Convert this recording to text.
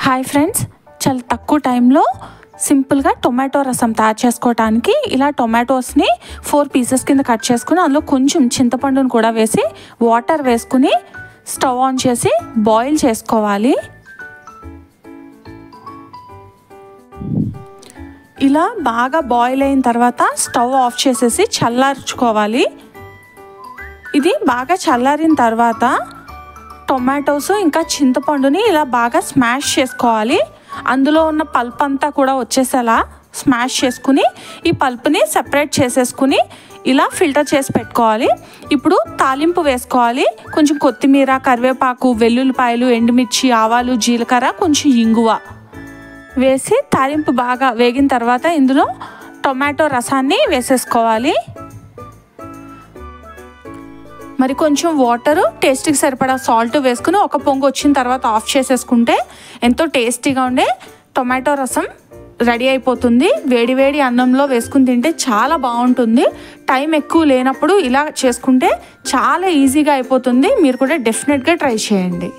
Hi friends, చాలా తక్కువ టైంలో సింపుల్గా టొమాటో రసం తయారు చేసుకోవడానికి ఇలా టొమాటోస్ని 4 పీసెస్ కింద కట్ చేసుకుని అందులో కొంచెం చింతపండును కూడా వేసి వాటర్ వేసుకుని స్టవ్ ఆన్ చేసి బాయిల్ చేసుకోవాలి. ఇలా బాగా బాయిల్ అయిన తర్వాత స్టవ్ ఆఫ్ చేసేసి చల్లార్చుకోవాలి. ఇది బాగా చల్లారిన తర్వాత టొమాటోస్ ఇంకా చింతపండుని ఇలా బాగా స్మాష్ చేసుకోవాలి. అందులో ఉన్న పల్ప్ అంతా కూడా వచ్చేసేలా స్మాష్ చేసుకుని ఈ పల్ప్ని సెపరేట్ చేసేసుకుని ఇలా ఫిల్టర్ చేసి పెట్టుకోవాలి. ఇప్పుడు తాలింపు వేసుకోవాలి. కొంచెం కొత్తిమీర, కరివేపాకు, వెల్లుల్లిపాయలు, ఎండుమిర్చి, ఆవాలు, జీలకర్ర, కొంచెం ఇంగువ వేసి తాలింపు బాగా వేగిన తర్వాత ఇందులో టొమాటో రసాన్ని వేసేసుకోవాలి. మరి కొంచెం వాటరు, టేస్ట్కి సరిపడా సాల్ట్ వేసుకుని ఒక పొంగు వచ్చిన తర్వాత ఆఫ్ చేసేసుకుంటే ఎంతో టేస్టీగా ఉండే టొమాటో రసం రెడీ అయిపోతుంది. వేడి వేడి అన్నంలో వేసుకుని తింటే చాలా బాగుంటుంది. టైం ఎక్కువ లేనప్పుడు ఇలా చేసుకుంటే చాలా ఈజీగా అయిపోతుంది. మీరు కూడా డెఫినెట్గా ట్రై చేయండి.